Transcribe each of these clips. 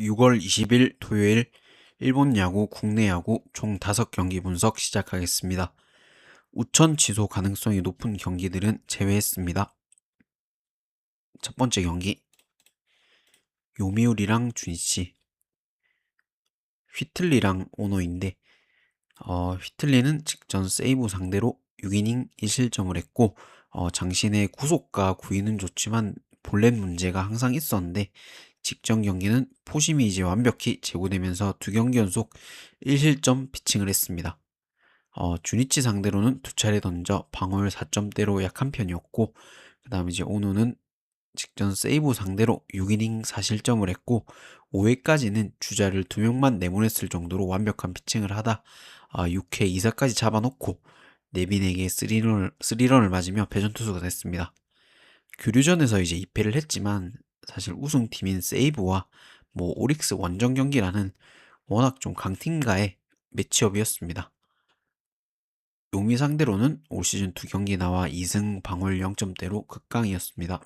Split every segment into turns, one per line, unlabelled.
6월 20일 토요일 일본 야구, 국내 야구 총 5경기 분석 시작하겠습니다. 우천 취소 가능성이 높은 경기들은 제외했습니다. 첫 번째 경기 요미우리랑 주니치, 휘틀리랑 오노인데 휘틀리는 직전 세이브 상대로 6이닝 1실점을 했고 장신의 구속과 구위는 좋지만 볼넷 문제가 항상 있었는데 직전 경기는 포심이 이제 완벽히 제고되면서 2경기 연속 1실점 피칭을 했습니다. 주니치 상대로는 2차례 던져 방어율 4점대로 약한 편이었고 그 다음 이제 오누는 직전 세이브 상대로 6이닝 4실점을 했고 5회까지는 주자를 2명만 내보냈을 정도로 완벽한 피칭을 하다 6회 2사까지 잡아놓고 네빈에게 3런을 맞으며 패전투수가 됐습니다. 교류전에서 이제 2패를 했지만 사실 우승팀인 세이브와 뭐 오릭스 원정 경기라는 워낙 좀 강팀과의 매치업이었습니다. 요미 상대로는 올 시즌 2경기 나와 2승 방어율 0점대로 극강이었습니다.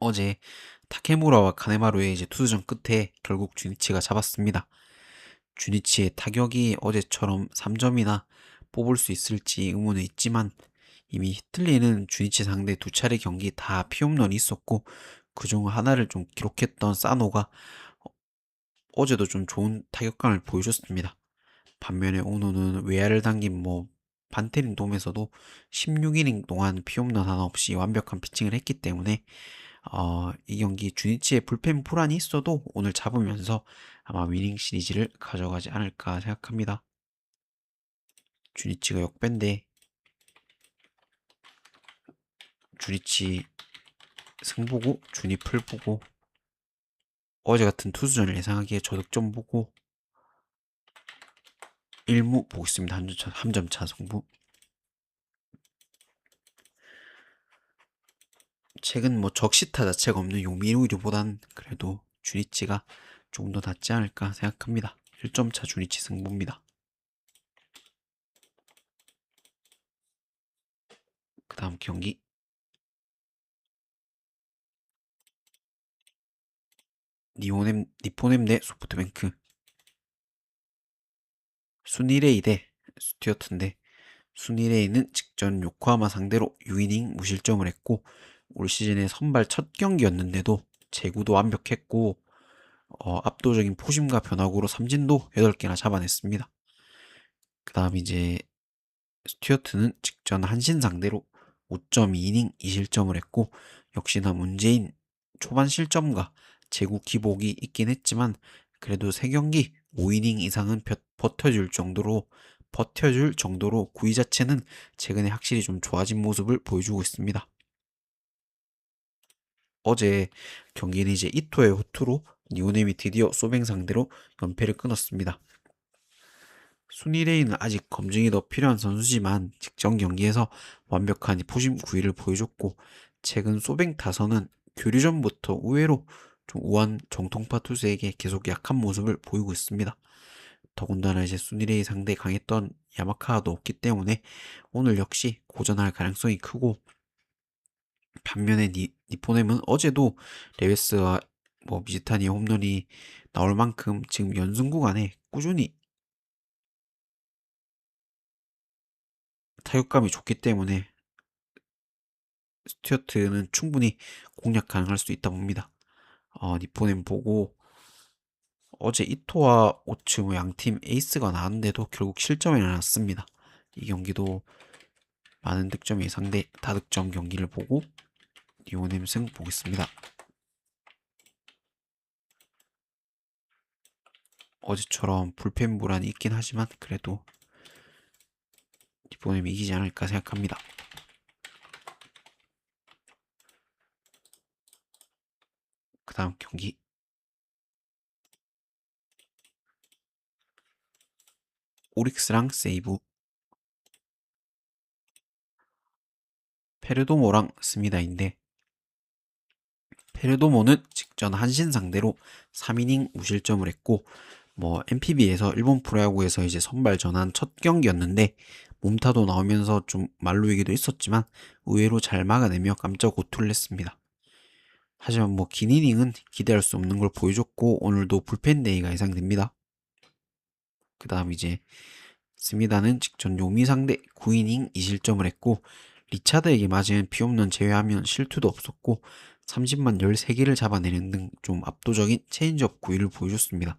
어제 타케무라와 카네마루의 이제 투수전 끝에 결국 주니치가 잡았습니다. 주니치의 타격이 어제처럼 3점이나 뽑을 수 있을지 의문은 있지만 이미 히틀리는 주니치 상대 2차례 경기 다 피홈런이 있었고 그중 하나를 좀 기록했던 사노가 어제도 좀 좋은 타격감을 보여줬습니다. 반면에 오노는 외야를 당긴 뭐 반테린 돔에서도 16이닝 동안 피홈런 하나 없이 완벽한 피칭을 했기 때문에 이 경기 주니치의 불펜 불안이 있어도 오늘 잡으면서 아마 위닝 시리즈를 가져가지 않을까 생각합니다. 주니치가 역배인데 주니치 승보고 주니 풀 보고 어제 같은 투수전을 예상하기에 저득점 보고 1무 보고 있습니다. 한 점 차 승부. 최근 뭐 적시타 자체가 없는 요미우리보단 그래도 주니치가 조금 더 낫지 않을까 생각합니다. 1점 차 주니치 승부입니다. 그 다음 경기 니포넴 대 소프트뱅크. 순이레이 대 스튜어트인데 순이레이는 직전 요코하마 상대로 6이닝 무실점을 했고 올 시즌의 선발 첫 경기였는데도 제구도 완벽했고 압도적인 포심과 변화구로 삼진도 8개나 잡아냈습니다. 그 다음 이제 스튜어트는 직전 한신 상대로 5.2이닝 2실점을 했고 역시나 문제인 초반 실점과 제구 기복이 있긴 했지만 그래도 3경기 5이닝 이상은 버텨줄 정도로 구위 자체는 최근에 확실히 좀 좋아진 모습을 보여주고 있습니다. 어제 경기는 이제 이토의 호투로 니오넴이 드디어 소뱅 상대로 연패를 끊었습니다. 순위레이는 아직 검증이 더 필요한 선수지만 직전 경기에서 완벽한 포심 구위를 보여줬고 최근 소뱅 타선은 교류전부터 의외로 좀 우한 정통파 투수에게 계속 약한 모습을 보이고 있습니다. 더군다나 이제 순위레이 상대 강했던 야마카도 없기 때문에 오늘 역시 고전할 가능성이 크고 반면에 니포넴은 어제도 레베스와 뭐 미즈타니 홈런이 나올 만큼 지금 연승 구간에 꾸준히 타격감이 좋기 때문에 스튜어트는 충분히 공략 가능할 수 있다 봅니다. 니포넴 보고 어제 이토와 오츠무 양팀 에이스가 나왔는데도 결국 실점이 났습니다. 이 경기도 많은 득점 예상대 다득점 경기를 보고 니오넴 승 보겠습니다. 어제처럼 불펜 불안이 있긴 하지만 그래도 니포넴이 이기지 않을까 생각합니다. 그 다음 경기 오릭스랑 세이브. 페르도모랑 스미다인데 페르도모는 직전 한신 상대로 3이닝 무실점을 했고 뭐 NPB에서 일본 프로야구에서 이제 선발 전환 첫 경기였는데 몸타도 나오면서 좀 말로 얘기도 있었지만 의외로 잘 막아내며 깜짝 호투를 했습니다. 하지만 뭐 긴 이닝은 기대할 수 없는 걸 보여줬고 오늘도 불펜 데이가 예상됩니다. 그 다음 이제 스미다는 직전 요미 상대 9이닝 2실점을 했고 리차드에게 맞은 피홈런 제외하면 실투도 없었고 30만 13개를 잡아내는 등 좀 압도적인 체인지업 9위를 보여줬습니다.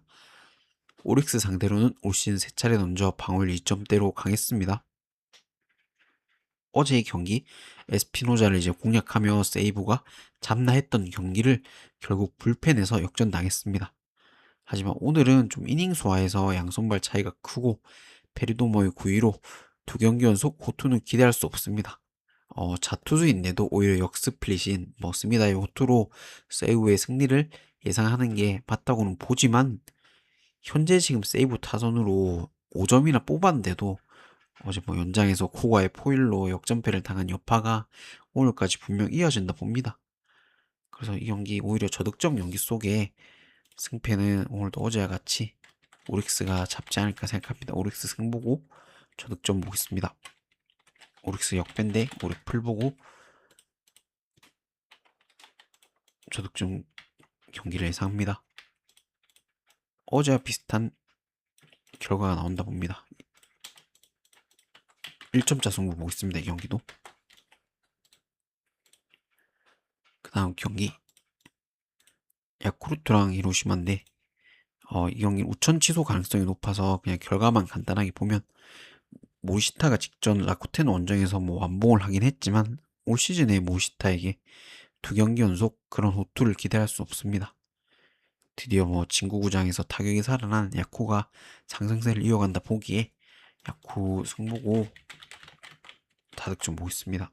오릭스 상대로는 올 시즌 3차례 던져 방어율 2점대로 강했습니다. 어제의 경기 에스피노자를 이제 공략하며 세이브가 잡나 했던 경기를 결국 불펜에서 역전당했습니다. 하지만 오늘은 좀 이닝 소화에서 양손발 차이가 크고 페리도머의 9위로 두 경기 연속 호투는 기대할 수 없습니다. 자투수인데도 오히려 역스플릿인 뭐 스미다의 호투로 세이브의 승리를 예상하는 게 맞다고는 보지만 현재 지금 세이브 타선으로 5점이나 뽑았는데도 어제 뭐 연장에서 코가의 포일로 역전패를 당한 여파가 오늘까지 분명 이어진다 봅니다. 그래서 이 경기 오히려 저득점 경기 속에 승패는 오늘도 어제와 같이 오릭스가 잡지 않을까 생각합니다. 오릭스 승보고 저득점 보겠습니다. 오릭스 역밴대 오릭 풀보고 저득점 경기를 예상합니다. 어제와 비슷한 결과가 나온다 봅니다. 1점차 승부 보겠습니다. 이 경기도. 그 다음 경기 야쿠르트랑 히로시마인데 이 경기 우천 취소 가능성이 높아서 그냥 결과만 간단하게 보면 모시타가 직전 라쿠텐 원정에서 뭐 완봉을 하긴 했지만 올 시즌에 모시타에게 두 경기 연속 그런 호투를 기대할 수 없습니다. 드디어 뭐 진구구장에서 타격이 살아난 야쿠가 상승세를 이어간다 보기에 야쿠 승부고 다득점 보겠습니다.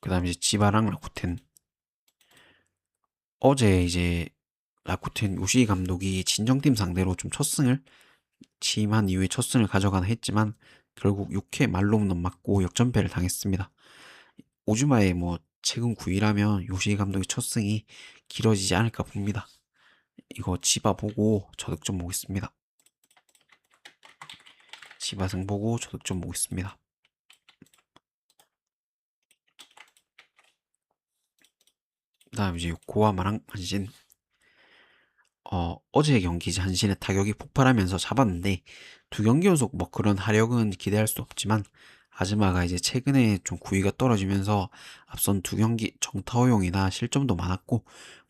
그 다음에 이제 지바랑 라쿠텐. 어제 이제 라쿠텐 요시 감독이 진정팀 상대로 좀 첫 승을 취임한 이후에 첫 승을 가져가나 했지만 결국 6회 말홈런 맞고 역전패를 당했습니다. 오즈마의 뭐 최근 9위라면 요시 감독의 첫 승이 길어지지 않을까 봅니다. 이거 지바 보고 저득점 보겠습니다. 지바 승 보고 저득점 보겠습니다. 그 다음 이제 고아마랑 한신. 어제 경기 이제 한신의 타격이 폭발하면서 잡았는데 두 경기 연속 뭐 그런 화력은 기대할 수 없지만 아즈마가 이제 최근에 좀 구위가 떨어지면서 앞선 두 경기 정타 허용이나 실점도 많았고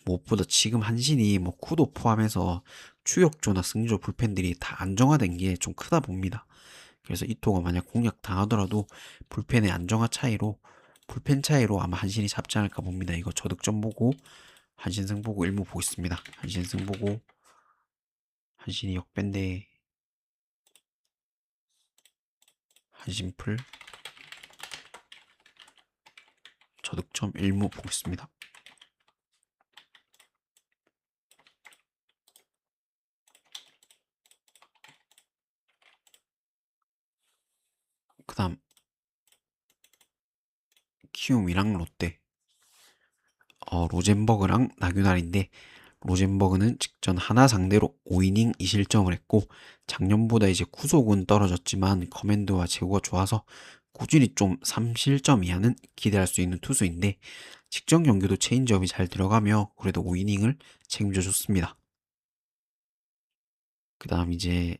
무엇보다 지금 한신이 뭐 쿠도 포함해서 추격조나 승리조 불펜들이 다 안정화된 게 좀 크다 봅니다. 그래서 이토가 만약 공략 당하더라도 불펜의 안정화 차이로 불펜 차이로 아마 한신이 잡지 않을까 봅니다. 이거 저득점 보고 한신승 보고 일무 보겠습니다. 한신승 보고 한신이 역밴데 한신풀 저득점 일무 보겠습니다. 그 다음 키움이랑 롯데. 로젠버그랑 나균알인데 로젠버그는 직전 하나 상대로 5이닝 2실점을 했고 작년보다 이제 구속은 떨어졌지만 커맨드와 제구가 좋아서 꾸준히 좀 3실점 이하는 기대할 수 있는 투수인데 직전 경기도 체인지업이 잘 들어가며 그래도 5이닝을 책임져 줬습니다. 그 다음 이제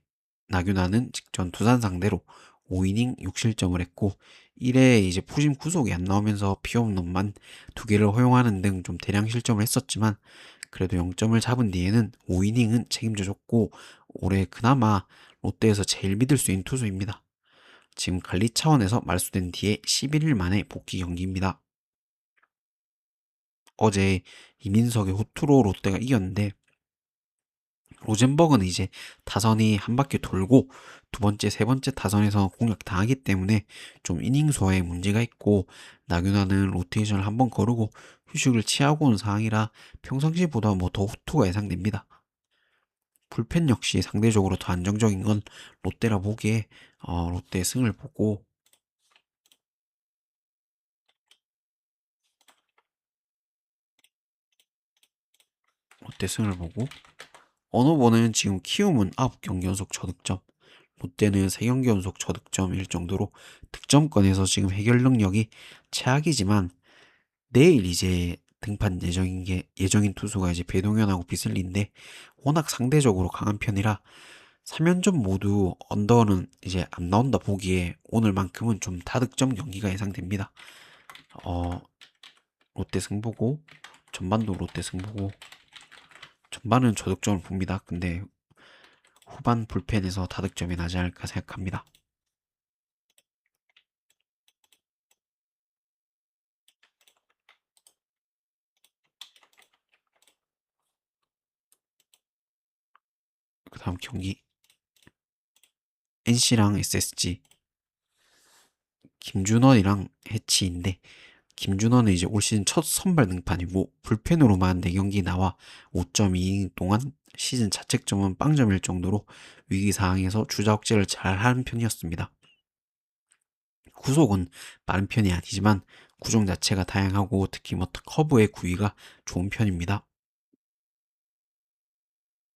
나균아는 직전 두산 상대로 5이닝 6실점을 했고 1회에 이제 푸심 구속이 안 나오면서 피홈런만 2개를 허용하는 등 좀 대량 실점을 했었지만 그래도 0점을 잡은 뒤에는 5이닝은 책임져 줬고 올해 그나마 롯데에서 제일 믿을 수 있는 투수입니다. 지금 관리 차원에서 말소된 뒤에 11일 만에 복귀 경기입니다. 어제 이민석의 호투로 롯데가 이겼는데 로젠버그는 이제 타선이 한 바퀴 돌고 두 번째, 세 번째 타선에서 공략 당하기 때문에 좀 이닝 소화에 문제가 있고 나균아는 로테이션을 한번 거르고 휴식을 취하고 온 상황이라 평상시보다 뭐 더 후투가 예상됩니다. 불펜 역시 상대적으로 더 안정적인 건 롯데라 보기에 롯데 승을 보고 롯데 승을 보고 언어버는 지금 키움은 9경기 연속 저득점, 롯데는 3경기 연속 저득점일 정도로 득점권에서 지금 해결 능력이 최악이지만 내일 이제 등판 예정인 투수가 이제 배동현하고 비슬리인데 워낙 상대적으로 강한 편이라 3연전 모두 언더는 이제 안 나온다 보기에 오늘만큼은 좀 다득점 경기가 예상됩니다. 어, 롯데 승보고 전반도 롯데 승보고 전반은 저득점을 봅니다. 근데 후반 불펜에서 다득점이 나지 않을까 생각합니다. 그 다음 경기 NC랑 SSG 김준원이랑 해치인데 김준원은 이제 올 시즌 첫 선발 등판이고 불펜으로만 4경기 나와 5.2이닝 동안 시즌 자책점은 빵점일 정도로 위기 상황에서 주자 억제를 잘 하는 편이었습니다. 구속은 빠른 편이 아니지만 구종 자체가 다양하고 특히 뭐 커브의 구위가 좋은 편입니다.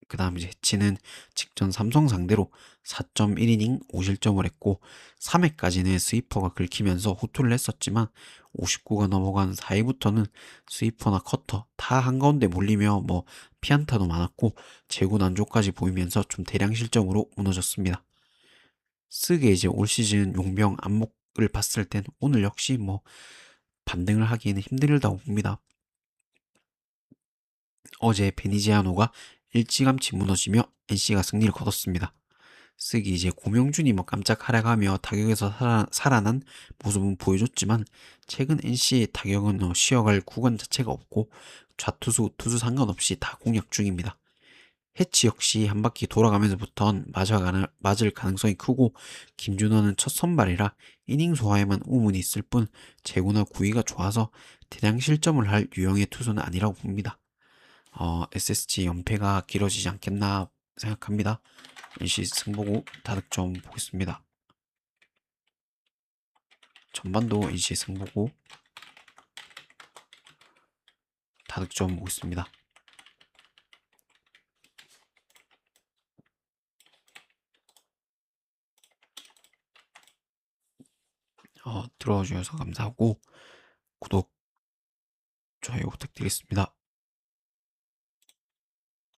그 다음 이제 해치는 직전 삼성 상대로 4.1이닝 5실점을 했고 3회까지는 스위퍼가 긁히면서 호투를 했었지만 59가 넘어간 4회부터는 스위퍼나 커터 다 한가운데 몰리며 뭐 피안타도 많았고 제구 난조까지 보이면서 좀 대량 실점으로 무너졌습니다. 쓰게 이제 올 시즌 용병 안목을 봤을 땐 오늘 역시 뭐 반등을 하기에는 힘들다고 봅니다. 어제 베니지아노가 일찌감치 무너지며 NC가 승리를 거뒀습니다. 쓰기 이제 고명준이 뭐 깜짝 활약하며 타격에서 살아난 모습은 보여줬지만 최근 NC의 타격은 쉬어갈 구간 자체가 없고 좌투수 우투수 상관없이 다 공략 중입니다. 해치 역시 한 바퀴 돌아가면서부턴 맞을 가능성이 크고 김준호는 첫 선발이라 이닝 소화에만 우문이 있을 뿐 제구나 구위가 좋아서 대량 실점을 할 유형의 투수는 아니라고 봅니다. SSG 연패가 길어지지 않겠나 생각합니다. NC 승보고 다득점 보겠습니다. 전반도 NC 승보고 다득점 보겠습니다. 들어주셔서 감사하고 구독, 좋아요 부탁드리겠습니다.